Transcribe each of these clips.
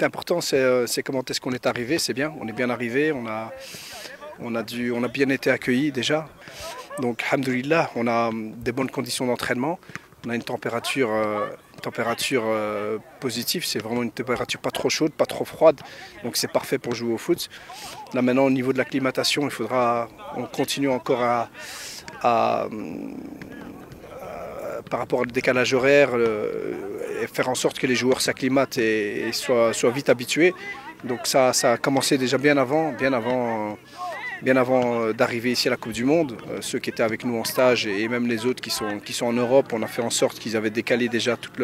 est important, c'est comment est-ce qu'on est arrivé. C'est bien, on est bien arrivé, on a bien été accueillis déjà. Donc, alhamdoulilah, on a des bonnes conditions d'entraînement. On a une température positive, c'est vraiment une température pas trop chaude, pas trop froide. Donc c'est parfait pour jouer au foot. Là maintenant, au niveau de l'acclimatation, on continue encore par rapport au décalage horaire, et faire en sorte que les joueurs s'acclimatent et soient vite habitués. Donc ça a commencé déjà bien avant d'arriver ici à la Coupe du Monde. Ceux qui étaient avec nous en stage et même les autres qui sont en Europe, on a fait en sorte qu'ils avaient décalé déjà toute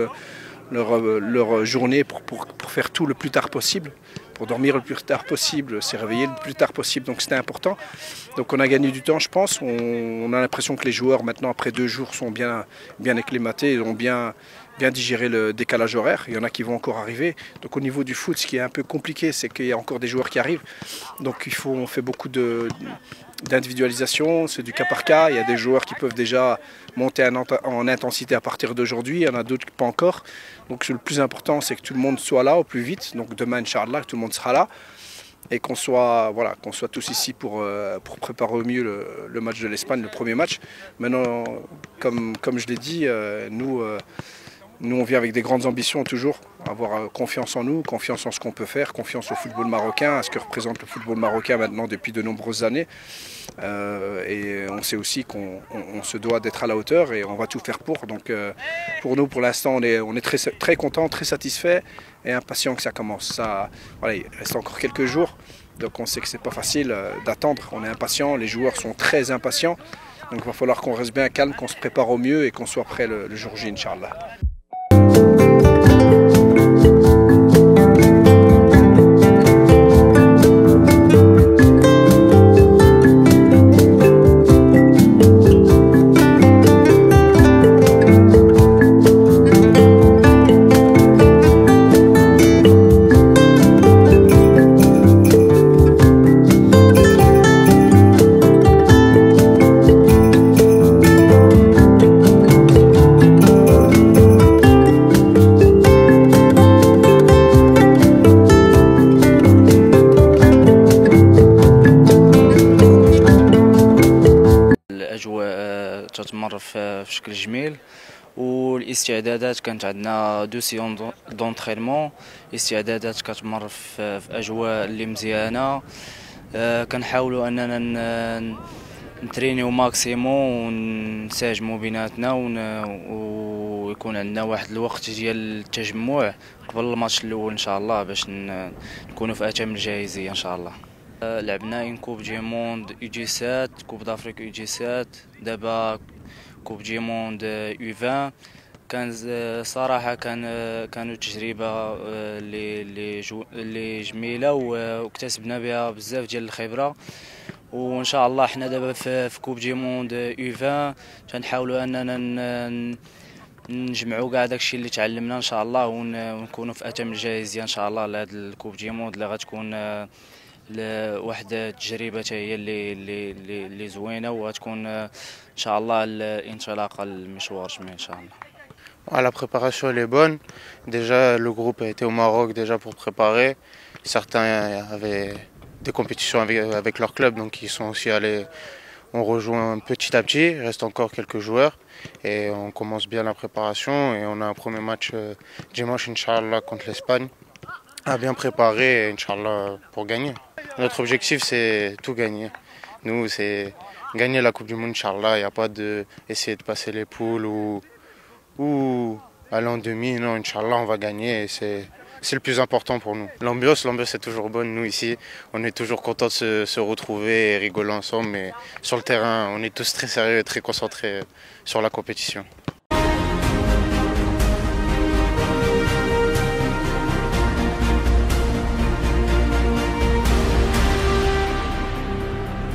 leur journée pour faire tout le plus tard possible, pour dormir le plus tard possible, se réveiller le plus tard possible. Donc c'était important. Donc on a gagné du temps, je pense. On a l'impression que les joueurs maintenant, après 2 jours, sont bien acclimatés et ont bien digéré le décalage horaire. Il y en a qui vont encore arriver. Donc au niveau du foot, ce qui est un peu compliqué, c'est qu'il y a encore des joueurs qui arrivent. Donc on fait beaucoup d'individualisation, c'est du cas par cas. Il y a des joueurs qui peuvent déjà monter en intensité à partir d'aujourd'hui. Il y en a d'autres pas encore. Donc le plus important, c'est que tout le monde soit là au plus vite. Donc demain, Inch'Allah, que tout le monde sera là. Et qu'on soit tous ici pour préparer au mieux le match de l'Espagne, le premier match. Maintenant, comme je l'ai dit, nous, on vient avec des grandes ambitions toujours, avoir confiance en nous, confiance en ce qu'on peut faire, confiance au football marocain, à ce que représente le football marocain maintenant depuis de nombreuses années. Et on sait aussi qu'on se doit d'être à la hauteur et on va tout faire pour. Donc pour nous, pour l'instant, on est très, très contents, très satisfaits et impatients que ça commence. Voilà, il reste encore quelques jours, donc on sait que c'est pas facile d'attendre. On est impatients, les joueurs sont très impatients. Donc il va falloir qu'on reste bien calme, qu'on se prépare au mieux et qu'on soit prêt le jour J, Inch'Allah. الأجواء تتمر في شكل جميل، والاستعدادات كانت عندنا 2 سيون دونترينمون. الاستعدادات كتمر في أجواء اللي مزيانة. كنحاولوا أننا نترينيو ماكسيموم ونساجموا بيناتنا ويكون عندنا واحد الوقت ديال التجمع قبل الماتش الأول إن شاء الله باش نكونوا في أتم الجاهزية إن شاء الله. لعبنا اون كوب دي موند يو جي 7، كوب دافريك يو جي 7، دابا كوب دي موند يو 20. كان صراحه كانوا تجربه اللي جميله واكتسبنا بها بزاف ديال الخبره. وان شاء الله حنا دابا في كوب دي موند يو 20 تنحاولوا اننا نجمعوا كاع داكشي اللي تعلمنا ان شاء الله ونكونوا في اتم الجاهزيه ان شاء الله لهاد الكوب دي موند اللي غتكون واحد التجربه هي اللي زوينه وغتكون ان شاء الله الانطلاقه للمشوار جميل ان شاء الله. La préparation elle est bonne. Déjà le groupe a été au Maroc déjà pour préparer. Certains avaient des compétitions avec leur club, donc ils sont aussi allés. On rejoint petit à petit. Il reste encore quelques joueurs et on commence bien la préparation et on a un premier match dimanche Inch'Allah contre l'Espagne à bien préparer Inch'Allah pour gagner. Notre objectif c'est tout gagner. Nous c'est gagner la Coupe du Monde Inch'Allah. Il n'y a pas d'essayer de passer les poules ou aller en demi. Non, Inch'Allah on va gagner et c'est le plus important pour nous. L'ambiance est toujours bonne. Nous ici, on est toujours contents de se retrouver et rigoler ensemble. Mais sur le terrain, on est tous très sérieux et très concentrés sur la compétition.